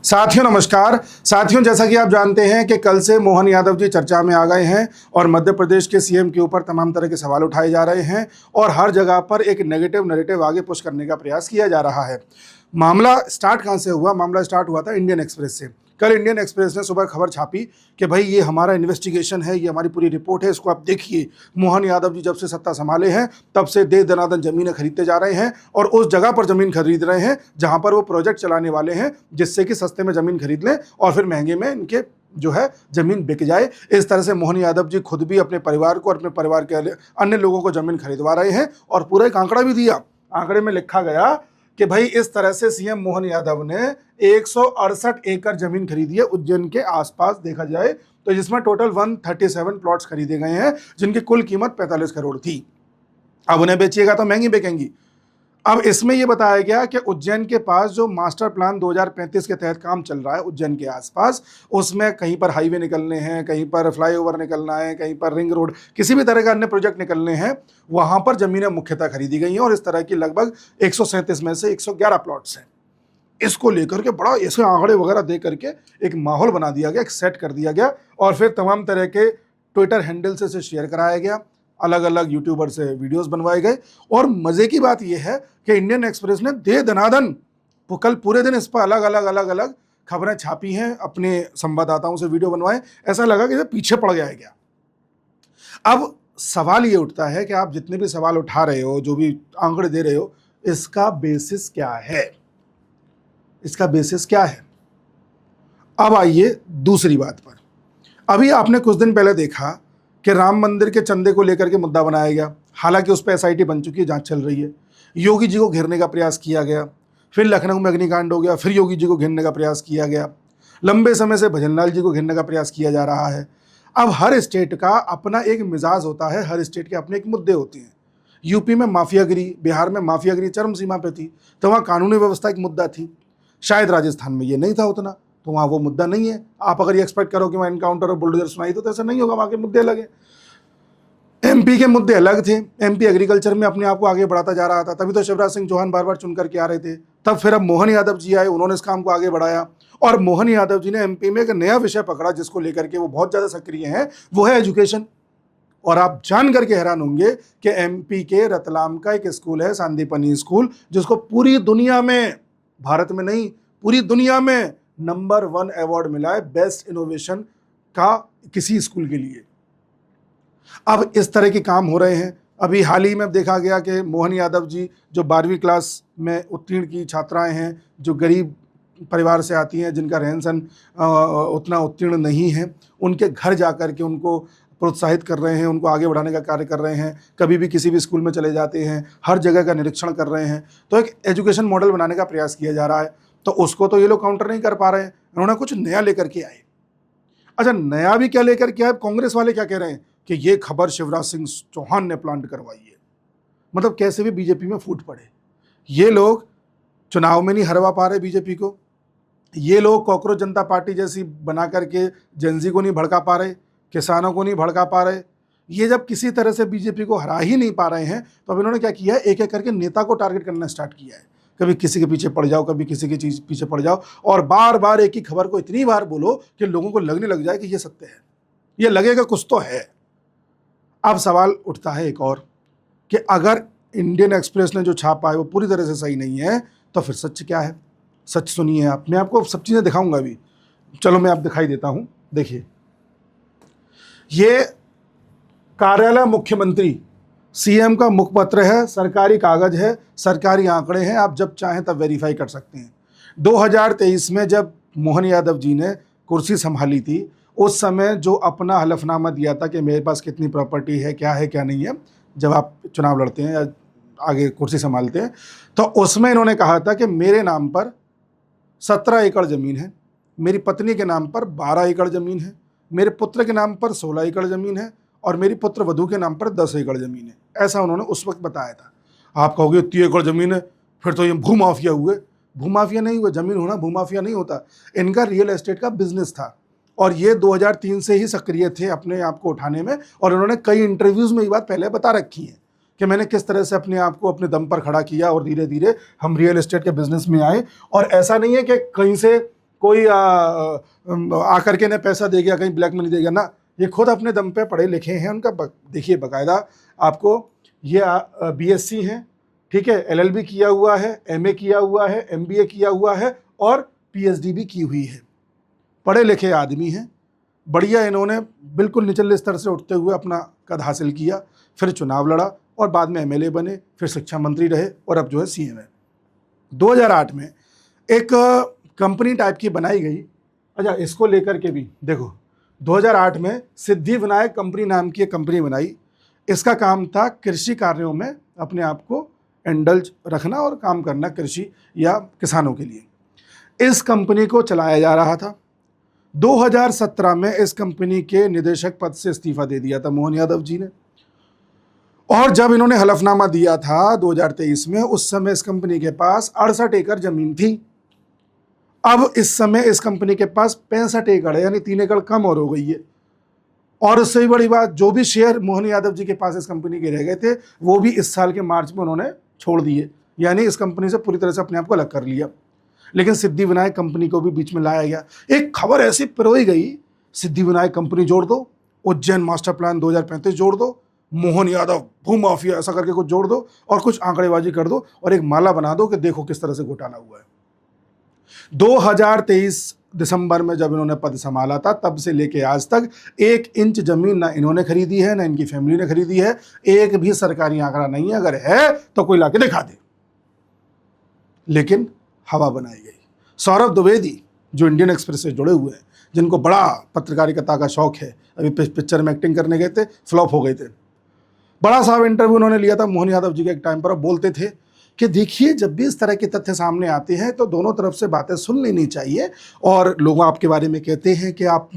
साथियों नमस्कार। साथियों, जैसा कि आप जानते हैं कि कल से मोहन यादव जी चर्चा में आ गए हैं और मध्य प्रदेश के सीएम के ऊपर तमाम तरह के सवाल उठाए जा रहे हैं और हर जगह पर एक नेगेटिव नैरेटिव आगे पुश करने का प्रयास किया जा रहा है। मामला स्टार्ट कहां से हुआ? मामला स्टार्ट हुआ था इंडियन एक्सप्रेस से। कल इंडियन एक्सप्रेस ने सुबह खबर छापी कि भाई ये हमारा इन्वेस्टिगेशन है, ये हमारी पूरी रिपोर्ट है, इसको आप देखिए। मोहन यादव जी जब से सत्ता संभाले हैं तब से दे दनादन जमीनें खरीदते जा रहे हैं और उस जगह पर जमीन खरीद रहे हैं जहां पर वो प्रोजेक्ट चलाने वाले हैं, जिससे कि सस्ते में जमीन खरीद लें और फिर महंगे में इनके जो है जमीन बिक जाए। इस तरह से मोहन यादव जी खुद भी अपने परिवार को और अपने परिवार के अन्य लोगों को जमीन खरीदवा रहे हैं और पूरा एक आंकड़ा भी दिया। आंकड़े में लिखा गया कि भाई इस तरह से सीएम मोहन यादव ने 168 एकड़ जमीन खरीदी है उज्जैन के आसपास देखा जाए तो, जिसमें टोटल 137 प्लॉट्स खरीदे गए हैं जिनकी कुल कीमत 45 करोड़ थी। अब उन्हें बेचिएगा तो महंगी बिकेंगी। अब इसमें यह बताया गया कि उज्जैन के पास जो मास्टर प्लान 2035 के तहत काम चल रहा है उज्जैन के आसपास, उसमें कहीं पर हाईवे निकलने हैं, कहीं पर फ्लाईओवर निकलना है, कहीं पर रिंग रोड, किसी भी तरह का अन्य प्रोजेक्ट निकलने हैं, वहां पर जमीनें मुख्यतः खरीदी गई हैं और इस तरह की लगभग 137 में से 111 प्लॉट्स हैं। इसको लेकर के बड़ा ऐसे आंकड़े वगैरह दे करके एक माहौल बना दिया गया, एक सेट कर दिया गया और फिर तमाम तरह के ट्विटर हैंडल से शेयर कराया गया, अलग अलग यूट्यूबर से वीडियोस बनवाए गए। और मजे की बात यह है कि इंडियन एक्सप्रेस ने दे दनादन कल पूरे दिन इस पर अलग अलग खबरें छापी हैं, अपने संवाददाताओं से वीडियो बनवाए। ऐसा लगा कि पीछे पड़ गया है क्या। अब सवाल ये उठता है कि आप जितने भी सवाल उठा रहे हो, जो भी आंकड़े दे रहे हो, इसका बेसिस क्या है? इसका बेसिस क्या है? अब आइए दूसरी बात पर। अभी आपने कुछ दिन पहले देखा कि राम मंदिर के चंदे को लेकर के मुद्दा बनाया गया। हालांकि उस पर एसआईटी बन चुकी है, जांच चल रही है। योगी जी को घेरने का प्रयास किया गया, फिर लखनऊ में अग्निकांड हो गया, फिर योगी जी को घेरने का प्रयास किया गया। लंबे समय से भजनलाल जी को घेरने का प्रयास किया जा रहा है। अब हर स्टेट का अपना एक मिजाज होता है, हर स्टेट के अपने एक मुद्दे होते हैं। यूपी में माफियागिरी, बिहार में माफियागिरी चरम सीमा पे थी, तो वहाँ कानूनी व्यवस्था एक मुद्दा थी। शायद राजस्थान में ये नहीं था उतना, तो वहाँ वो मुद्दा नहीं है। आप अगर ये एक्सपेक्ट करो कि वहाँ एनकाउंटर और बुलडोजर सुनाई तो ऐसा नहीं होगा, वहाँ के मुद्दे अलग हैं। एमपी के मुद्दे अलग थे। एमपी एग्रीकल्चर में अपने आप को आगे बढ़ाता जा रहा था, तभी तो शिवराज सिंह चौहान बार बार चुन करके आ रहे थे। तब फिर अब मोहन यादव जी आए, उन्होंने इस काम को आगे बढ़ाया और मोहन यादव जी ने एमपी में एक नया विषय पकड़ा जिसको लेकर के वो बहुत ज़्यादा सक्रिय हैं, वो है एजुकेशन। और आप जान करके हैरान होंगे कि एमपी के रतलाम का एक स्कूल है, सांदीपनी स्कूल, जिसको पूरी दुनिया में, भारत में नहीं पूरी दुनिया में नंबर 1 अवार्ड मिला है बेस्ट इनोवेशन का किसी स्कूल के लिए। अब इस तरह के काम हो रहे हैं। अभी हाल ही में देखा गया कि मोहन यादव जी जो 12वीं क्लास में उत्तीर्ण की छात्राएं हैं, जो गरीब परिवार से आती हैं, जिनका रहन सहन उतना उत्तीर्ण नहीं है, उनके घर जा कर के उनको प्रोत्साहित कर रहे हैं, उनको आगे बढ़ाने का कार्य कर रहे हैं। कभी भी किसी भी स्कूल में चले जाते हैं, हर जगह का निरीक्षण कर रहे हैं। तो एक एजुकेशन मॉडल बनाने का प्रयास किया जा रहा है। तो उसको तो ये लोग काउंटर नहीं कर पा रहे हैं, उन्होंने कुछ नया लेकर के आए। अच्छा, नया भी क्या लेकर के आए? कांग्रेस वाले क्या कह रहे हैं कि ये खबर शिवराज सिंह चौहान ने प्लांट करवाई है। मतलब कैसे भी बीजेपी में फूट पड़े। ये लोग चुनाव में नहीं हरवा पा रहे बीजेपी को, ये लोग कॉकरोच जनता पार्टी जैसी बना करके जेनजी को नहीं भड़का पा रहे, किसानों को नहीं भड़का पा रहे। ये जब किसी तरह से बीजेपी को हरा ही नहीं पा रहे हैं, तो अब इन्होंने क्या किया है, एक एक करके नेता को टारगेट करना स्टार्ट किया है। कभी किसी के पीछे पड़ जाओ, कभी किसी की चीज पीछे पड़ जाओ और बार बार एक ही खबर को इतनी बार बोलो कि लोगों को लगने लग जाए कि ये सत्य है, ये लगेगा कुछ तो है। अब सवाल उठता है एक और कि अगर इंडियन एक्सप्रेस ने जो छापा है वो पूरी तरह से सही नहीं है, तो फिर सच क्या है? सच सुनिए आप, मैं आपको सब चीज़ें दिखाऊंगा अभी। चलो मैं आप दिखाई देता हूं। देखिए, ये कार्यालय मुख्यमंत्री सीएम का मुखपत्र है, सरकारी कागज है, सरकारी आंकड़े हैं, आप जब चाहें तब वेरीफाई कर सकते हैं। 2023 में जब मोहन यादव जी ने कुर्सी संभाली थी, उस समय जो अपना हलफनामा दिया था कि मेरे पास कितनी प्रॉपर्टी है क्या नहीं है, जब आप चुनाव लड़ते हैं या आगे कुर्सी संभालते हैं, तो उसमें इन्होंने कहा था कि मेरे नाम पर 17 एकड़ ज़मीन है, मेरी पत्नी के नाम पर 12 एकड़ ज़मीन है, मेरे पुत्र के नाम पर 16 एकड़ ज़मीन है और मेरी पुत्र वधू के नाम पर 10 एकड़ ज़मीन है। ऐसा उन्होंने उस वक्त बताया था। आप कहोगे 30 एकड़ ज़मीन है, फिर तो ये भूमाफिया हुए। भूमाफिया नहीं हुए, ज़मीन होना भूमाफिया नहीं होता। इनका रियल एस्टेट का बिजनेस था और ये 2003 से ही सक्रिय थे अपने आप को उठाने में, और उन्होंने कई इंटरव्यूज़ में ये बात पहले बता रखी है कि मैंने किस तरह से अपने आप को अपने दम पर खड़ा किया और धीरे धीरे हम रियल एस्टेट के बिजनेस में आए। और ऐसा नहीं है कि कहीं से कोई आकर के ने पैसा दे गया, कहीं ब्लैक मनी दे गया ना, ये खुद अपने दम पे पढ़े लिखे हैं। उनका देखिए बाकायदा आपको ये बीएससी हैं, ठीक है, एलएलबी किया हुआ है, एमए किया हुआ है, एमबीए किया हुआ है और पीएचडी भी की हुई है। पढ़े लिखे आदमी हैं, बढ़िया। इन्होंने बिल्कुल निचले स्तर से उठते हुए अपना कद हासिल किया, फिर चुनाव लड़ा और बाद में एमएलए बने, फिर शिक्षा मंत्री रहे और अब जो है सीएम है। 2008 में एक कंपनी टाइप की बनाई गई। अच्छा, इसको लेकर के भी देखो, 2008 में सिद्धि विनायक कंपनी नाम की एक कंपनी बनाई। इसका काम था कृषि कार्यों में अपने आप को इंडल्ज रखना और काम करना कृषि या किसानों के लिए। इस कंपनी को चलाया जा रहा था। 2017 में इस कंपनी के निदेशक पद से इस्तीफा दे दिया था मोहन यादव जी ने। और जब इन्होंने हलफनामा दिया था 2023 में, उस समय इस कंपनी के पास 68 एकड़ जमीन थी। अब इस समय इस कंपनी के पास 65 एकड़ है, यानी 3 एकड़ कम और हो गई है। और उससे भी बड़ी बात, जो भी शेयर मोहन यादव जी के पास इस कंपनी के रह गए थे, वो भी इस साल के मार्च में उन्होंने छोड़ दिए, यानी इस कंपनी से पूरी तरह से अपने आप को अलग कर लिया। लेकिन सिद्धि विनायक कंपनी को भी बीच में लाया गया। एक खबर ऐसी पिरोई गई, सिद्धि विनायक कंपनी जोड़ दो, उज्जैन मास्टर प्लान 2035 जोड़ दो, मोहन यादव भूमाफिया ऐसा करके कुछ जोड़ दो और कुछ आंकड़ेबाजी कर दो और एक माला बना दो कि देखो किस तरह से घोटाला हुआ है। 2023 दिसंबर में जब इन्होंने पद संभाला था, तब से लेके आज तक 1 इंच जमीन ना इन्होंने खरीदी है, ना इनकी फैमिली ने खरीदी है। एक भी सरकारी आंकड़ा नहीं है, अगर है तो कोई लाके दिखा दे। लेकिन हवा बनाई गई। सौरभ द्विवेदी जो इंडियन एक्सप्रेस से जुड़े हुए हैं, जिनको बड़ा पत्रकारिता का शौक है, अभी पिक्चर में एक्टिंग करने गए थे, फ्लॉप हो गए थे। बड़ा साहब इंटरव्यू उन्होंने लिया था मोहन यादव जी के एक टाइम पर, बोलते थे कि देखिए जब भी इस तरह के तथ्य सामने आते हैं तो दोनों तरफ से बातें सुन लेनी चाहिए। और लोग आपके बारे में कहते हैं कि आप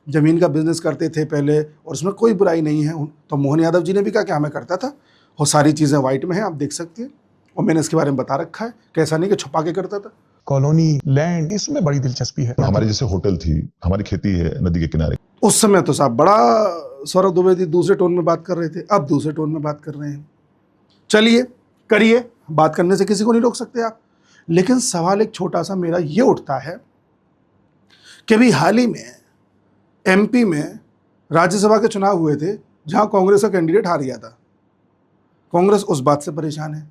ज़मीन का बिजनेस करते थे पहले और उसमें कोई बुराई नहीं है। तो मोहन यादव जी ने भी कहा कि मैं करता था और सारी चीज़ें वाइट में हैं, आप देख सकते हैं, और मैंने इसके बारे में बता रखा है, कैसा नहीं कि छुपा के करता था। कॉलोनी, लैंड, इसमें बड़ी दिलचस्पी है। हमारी जैसे होटल थी, हमारी खेती है नदी के किनारे। उस समय तो साहब बड़ा सौरभ द्विवेदी दूसरे टोन में बात कर रहे थे, अब दूसरे टोन में बात कर रहे हैं। चलिए करिए, बात करने से किसी को नहीं रोक सकते आप। लेकिन सवाल एक छोटा सा मेरा ये उठता है कि भी हाल ही में एमपी में राज्यसभा के चुनाव हुए थे, जहां कांग्रेस का कैंडिडेट हार गया था। कांग्रेस उस बात से परेशान है।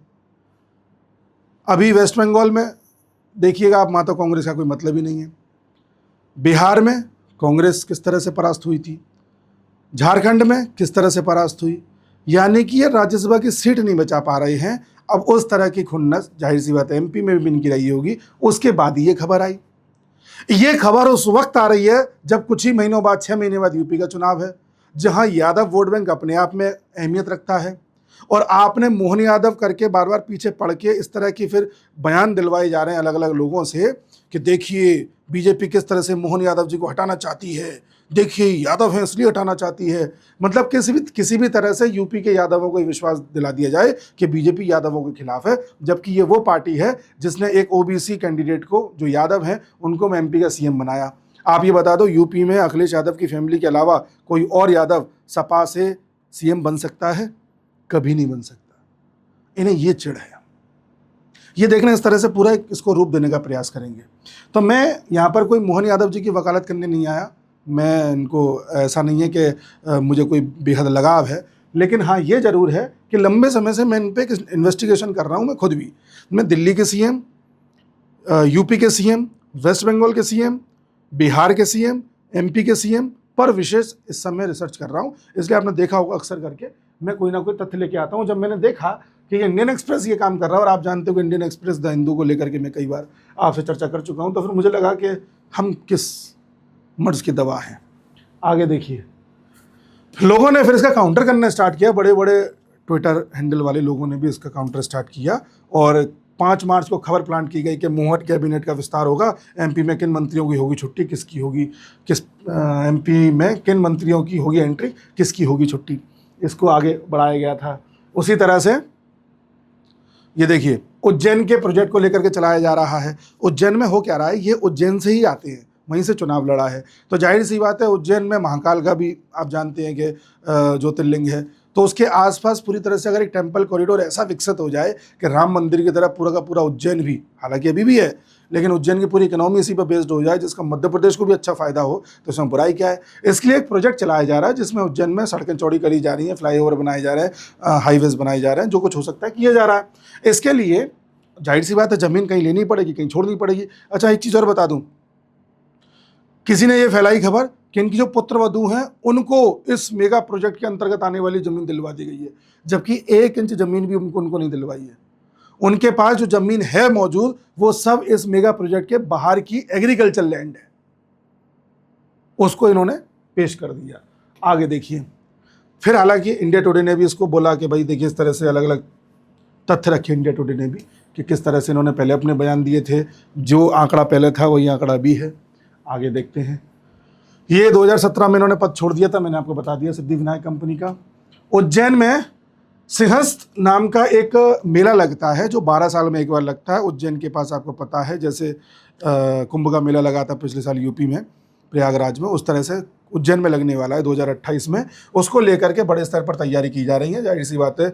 अभी वेस्ट बंगाल में देखिएगा आप, माता कांग्रेस का कोई मतलब ही नहीं है। बिहार में कांग्रेस किस तरह से परास्त हुई थी, झारखंड में किस तरह से परास्त हुई, यानी कि ये राज्यसभा की सीट नहीं बचा पा रहे हैं। अब उस तरह की खुन्नस जाहिर सी बात है एमपी में भी इनकी रही होगी। उसके बाद ये खबर आई। ये खबर उस वक्त आ रही है जब कुछ ही महीनों बाद, 6 महीने बाद यूपी का चुनाव है, जहां यादव वोट बैंक अपने आप में अहमियत रखता है। और आपने मोहन यादव करके बार बार पीछे पड़ के इस तरह की फिर बयान दिलवाए जा रहे हैं अलग अलग लोगों से कि देखिए बीजेपी किस तरह से मोहन यादव जी को हटाना चाहती है, देखिए यादव हैं इसलिए हटाना चाहती है। मतलब किसी भी तरह से यूपी के यादवों को विश्वास दिला दिया जाए कि बीजेपी यादवों के खिलाफ है, जबकि ये वो पार्टी है जिसने एक ओबीसी कैंडिडेट को, जो यादव हैं, उनको एमपी का सीएम बनाया। आप ये बता दो, यूपी में अखिलेश यादव की फैमिली के अलावा कोई और यादव सपा से सीएम बन सकता है? कभी नहीं बन सकता। इन्हें ये चिढ़ है, ये देखना इस तरह से पूरा इसको रूप देने का प्रयास करेंगे। तो मैं यहाँ पर कोई मोहन यादव जी की वकालत करने नहीं आया। मैं इनको, ऐसा नहीं है कि मुझे कोई बेहद लगाव है, लेकिन हाँ ये ज़रूर है कि लंबे समय से मैं इन पर इन्वेस्टिगेशन कर रहा हूँ। मैं खुद भी, मैं दिल्ली के सीएम, यूपी के सीएम, वेस्ट बंगाल के सीएम, बिहार के सीएम, एमपी के सीएम पर विशेष इस समय रिसर्च कर रहा हूँ। इसलिए आपने देखा होगा अक्सर करके मैं कोई ना कोई तथ्य लेके आता हूँ। जब मैंने देखा कि ये इंडियन एक्सप्रेस ये काम कर रहा है, और आप जानते हो कि इंडियन एक्सप्रेस द हिंदू को लेकर के मैं कई बार आपसे चर्चा कर चुका हूँ, तो फिर मुझे लगा कि हम किस मर्ज की दवा हैं। आगे देखिए, लोगों ने फिर इसका काउंटर करना स्टार्ट किया। बड़े बड़े ट्विटर हैंडल वाले लोगों ने भी इसका काउंटर स्टार्ट किया। और 5 मार्च को खबर प्लांट की गई कि मोहन कैबिनेट का विस्तार होगा, एमपी में किन मंत्रियों की होगी छुट्टी, किसकी होगी, एमपी में किन मंत्रियों की होगी एंट्री, किसकी होगी छुट्टी, इसको आगे बढ़ाया गया था। उसी तरह से ये देखिए, उज्जैन के प्रोजेक्ट को लेकर के चलाया जा रहा है। उज्जैन में हो क्या रहा है, ये उज्जैन से ही आते हैं, वहीं से चुनाव लड़ा है, तो जाहिर सी बात है उज्जैन में महाकाल का भी आप जानते हैं कि ज्योतिर्लिंग है। तो उसके आसपास पूरी तरह से अगर एक टेम्पल कॉरिडोर ऐसा विकसित हो जाए कि राम मंदिर की तरह पूरा का पूरा उज्जैन भी, हालांकि अभी भी है, लेकिन उज्जैन की पूरी इकोनॉमी इसी पर बेस्ड हो जाए, जिसका मध्य प्रदेश को भी अच्छा फायदा हो, तो इसमें बुराई क्या है। इसके लिए एक प्रोजेक्ट चलाया जा रहा है जिसमें उज्जैन में सड़कें चौड़ी करी जा रही हैं, फ्लाईओवर बनाए जा रहे हैं, हाईवेज बनाए जा रहे हैं, जो कुछ हो सकता है किया जा रहा है। इसके लिए जाहिर सी बात है ज़मीन कहीं लेनी पड़ेगी, कहीं छोड़नी पड़ेगी। अच्छा, एक चीज़ और बता दूं, किसी ने ये फैलाई खबर कि इनकी जो पुत्र वधू हैं उनको इस मेगा प्रोजेक्ट के अंतर्गत आने वाली ज़मीन दिलवा दी गई है, जबकि 1 इंच ज़मीन भी उनको नहीं दिलवाई है। उनके पास जो ज़मीन है मौजूद, वो सब इस मेगा प्रोजेक्ट के बाहर की एग्रीकल्चर लैंड है, उसको इन्होंने पेश कर दिया। आगे देखिए, फिर हालांकि इंडिया टुडे ने भी इसको बोला कि भाई देखिए, इस तरह से अलग अलग तथ्य रखे इंडिया टुडे ने भी कि किस तरह से इन्होंने पहले अपने बयान दिए थे, जो आंकड़ा पहले था वही आंकड़ा भी है। आगे देखते हैं, ये 2017 में इन्होंने पद छोड़ दिया था, मैंने आपको बता दिया, सिद्धिविनायक कंपनी का। उज्जैन में सिंहस्थ नाम का एक मेला लगता है जो 12 साल में एक बार लगता है। उज्जैन के पास आपको पता है, जैसे कुंभ का मेला लगा था पिछले साल यूपी में प्रयागराज में, उस तरह से उज्जैन में लगने वाला है 2028 में। उसको लेकर के बड़े स्तर पर तैयारी की जा रही है। जाहिर सी बात है,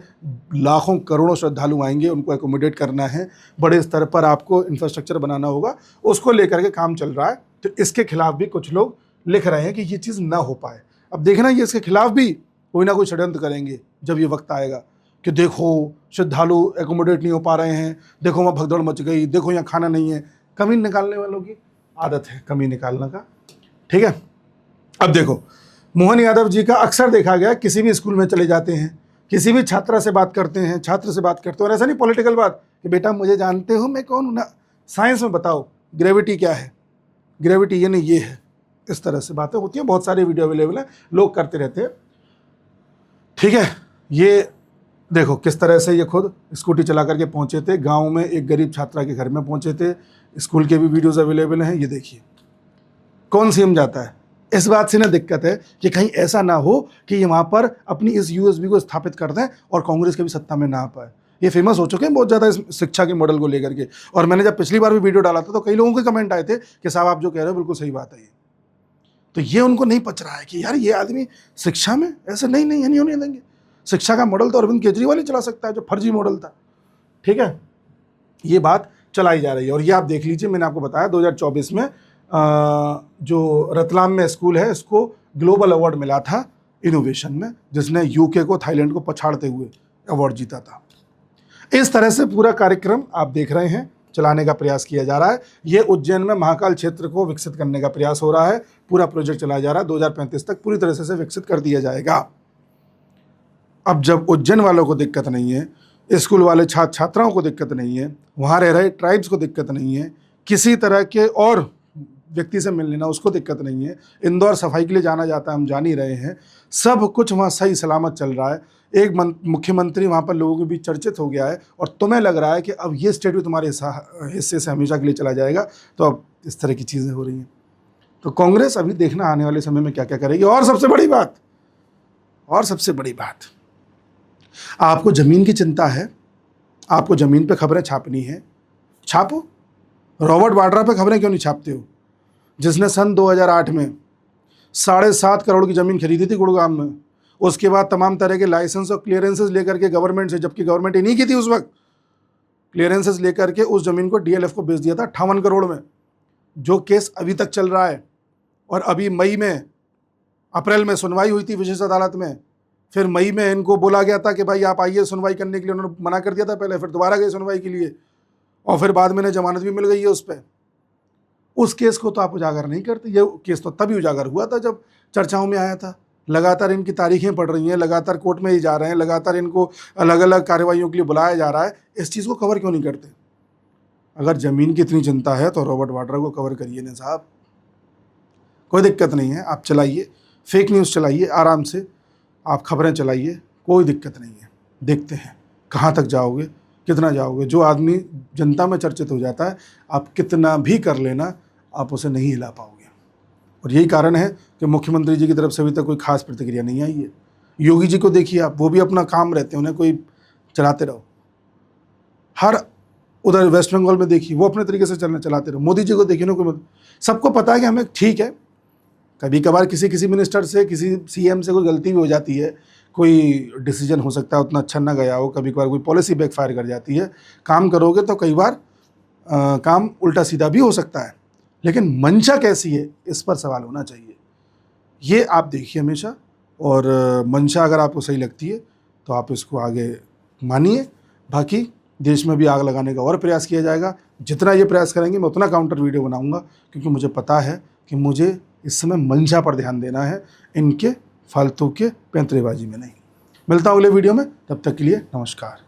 लाखों करोड़ों श्रद्धालु आएंगे, उनको एकोमोडेट करना है, बड़े स्तर पर आपको इंफ्रास्ट्रक्चर बनाना होगा, उसको लेकर के काम चल रहा है। तो इसके खिलाफ भी कुछ लोग लिख रहे हैं कि ये चीज़ ना हो पाए। अब देखना, ये इसके खिलाफ भी कोई ना कोई षड्यंत्र करेंगे जब ये वक्त आएगा कि देखो श्रद्धालु एकोमोडेट नहीं हो पा रहे हैं, देखो वहाँ भगदड़ मच गई, देखो यहाँ खाना नहीं है। कमी निकालने वालों की आदत है कमी निकालने का, ठीक है। अब देखो, मोहन यादव जी का अक्सर देखा गया, किसी भी स्कूल में चले जाते हैं, किसी भी छात्रा से बात करते हैं, छात्र से बात करते हैं, और ऐसा नहीं पॉलिटिकल बात कि बेटा मुझे जानते हो मैं कौन हूँ ना, साइंस में बताओ ग्रेविटी क्या है, ग्रेविटी ये नहीं ये है, इस तरह से बातें होती हैं। बहुत सारे वीडियो अवेलेबल हैं, लोग करते रहते हैं, ठीक है। ये देखो किस तरह से ये खुद स्कूटी चला करके पहुंचे थे, गांव में एक गरीब छात्रा के घर में पहुंचे थे। स्कूल के भी वीडियोस अवेलेबल हैं, ये देखिए। कौन सीएम जाता है? इस बात से ना दिक्कत है कि कहीं ऐसा ना हो कि ये वहाँ पर अपनी इस यूएसबी को स्थापित कर दें और कांग्रेस के भी सत्ता में ना आ पाए। ये फेमस हो चुके हैं बहुत ज़्यादा इस शिक्षा के मॉडल को लेकर के। और मैंने जब पिछली बार भी वीडियो डाला था तो कई लोगों के कमेंट आए थे कि साहब आप जो कह रहे हो बिल्कुल सही बात है। ये तो ये उनको नहीं पच रहा है कि यार ये आदमी शिक्षा में ऐसे नहीं होने देंगे। शिक्षा का मॉडल तो अरविंद केजरीवाल ही चला सकता है, जो फर्जी मॉडल था, ठीक है। ये बात चलाई जा रही है। और ये आप देख लीजिए, मैंने आपको बताया 2024 में जो रतलाम में स्कूल है, इसको ग्लोबल अवार्ड मिला था इनोवेशन में, जिसने यूके को, थाईलैंड को पछाड़ते हुए अवार्ड जीता था। इस तरह से पूरा कार्यक्रम आप देख रहे हैं, चलाने का प्रयास किया जा रहा है। ये उज्जैन में महाकाल क्षेत्र को विकसित करने का प्रयास हो रहा है। पूरा प्रोजेक्ट चलाया जा रहा है, 2035 तक पूरी तरह से विकसित कर दिया जाएगा। अब जब उज्जैन वालों को दिक्कत नहीं है, स्कूल वाले छात्र छात्राओं को दिक्कत नहीं है, वहाँ रह रहे ट्राइब्स को दिक्कत नहीं है, किसी तरह के और व्यक्ति से मिल लेना उसको दिक्कत नहीं है, इंदौर सफाई के लिए जाना जाता है, हम जान ही रहे हैं, सब कुछ वहाँ सही सलामत चल रहा है। एक मुख्यमंत्री वहाँ पर लोगों के बीच चर्चित हो गया है और तुम्हें लग रहा है कि अब ये स्टेट भी तुम्हारे हिस्से से हमेशा के लिए चला जाएगा। तो अब इस तरह की चीज़ें हो रही हैं। तो कांग्रेस अभी देखना आने वाले समय में क्या क्या करेगी। और सबसे बड़ी बात, आपको ज़मीन की चिंता है, आपको ज़मीन पे खबरें छापनी है, छापो। रॉबर्ट वाड्रा पे खबरें क्यों नहीं छापते हो, जिसने सन 2008 में 7.5 करोड़ की ज़मीन खरीदी थी गुड़गांव में। उसके बाद तमाम तरह के लाइसेंस और क्लियरेंसेस लेकर के गवर्नमेंट से, जबकि गवर्नमेंट ही नहीं की थी उस वक्त, क्लियरेंसेस लेकर के उस ज़मीन को डीएलएफ को बेच दिया था 58 करोड़ में, जो केस अभी तक चल रहा है। और अभी अप्रैल में सुनवाई हुई थी विशेष अदालत में। फिर मई में इनको बोला गया था कि भाई आप आइए सुनवाई करने के लिए, उन्होंने मना कर दिया था पहले, फिर दोबारा गए सुनवाई के लिए, और फिर बाद में इन्हें जमानत भी मिल गई है उस पर। उस केस को तो आप उजागर नहीं करते। ये केस तो तभी उजागर हुआ था जब चर्चाओं में आया था। लगातार इनकी तारीखें पड़ रही हैं, लगातार कोर्ट में ही जा रहे हैं, लगातार इनको अलग अलग कार्रवाइयों के लिए बुलाया जा रहा है। इस चीज़ को कवर क्यों नहीं करते? अगर ज़मीन की इतनी चिंता है तो रॉबर्ट वाड्रा को कवर करिए ना साहब, कोई दिक्कत नहीं है। आप चलाइए, फेक न्यूज़ चलाइए, आराम से आप खबरें चलाइए, कोई दिक्कत नहीं है। देखते हैं कहाँ तक जाओगे, कितना जाओगे। जो आदमी जनता में चर्चित हो जाता है, आप कितना भी कर लेना, आप उसे नहीं हिला पाओगे। और यही कारण है कि मुख्यमंत्री जी की तरफ से अभी तक कोई खास प्रतिक्रिया नहीं आई है। योगी जी को देखिए आप, वो भी अपना काम रहते हैं, उन्हें कोई चलाते रहो। हर उधर वेस्ट बंगाल में देखिए, वो अपने तरीके से चलाते रहो। मोदी जी को देखिए ना, कोई सबको पता है कि हमें ठीक है, कभी कभार किसी मिनिस्टर से, किसी सीएम से कोई गलती भी हो जाती है, कोई डिसीजन हो सकता है उतना अच्छा ना गया हो, कभी कभार कोई पॉलिसी बैकफायर कर जाती है। काम करोगे तो कई बार काम उल्टा सीधा भी हो सकता है, लेकिन मंशा कैसी है इस पर सवाल होना चाहिए। ये आप देखिए हमेशा, और मंशा अगर आपको सही लगती है तो आप इसको आगे मानिए। बाकी देश में भी आग लगाने का और प्रयास किया जाएगा। जितना ये प्रयास करेंगे मैं उतना काउंटर वीडियो बनाऊंगा, क्योंकि मुझे पता है कि मुझे इस समय मंशा पर ध्यान देना है, इनके फालतू के पैंतरेबाजी में नहीं। मिलता हूँ अगले वीडियो में, तब तक के लिए नमस्कार।